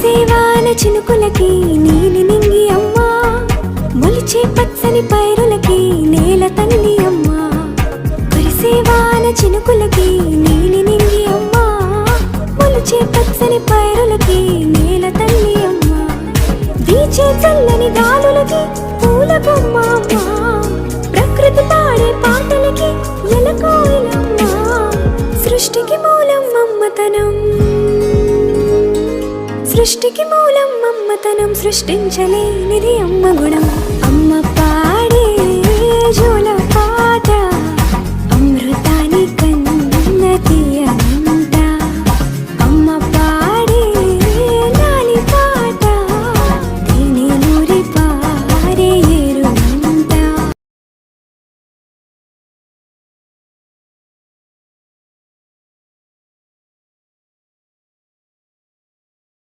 కురిసేవాన చినుకులకి నీలి నింగి అమ్మా, మొలిచే పచ్చని పైరులకి నేల తల్లి అమ్మా. కురిసేవాన చినుకులకి నీలి నింగి అమ్మా, మొలిచే పచ్చని పైరులకి నేల తల్లి అమ్మా. వీచే చల్లని గాలులకి పూల బొమ్మ అమ్మా, ప్రకృతి పాడే పాటలకి ఎలకోయిలమ్మా. సృష్టికి మూలం మమ్మతనం, సృష్టికి మూలం మమ్మతనం, సృష్టించలేనిది అమ్మ గుణం. అమ్మ పాడే జోల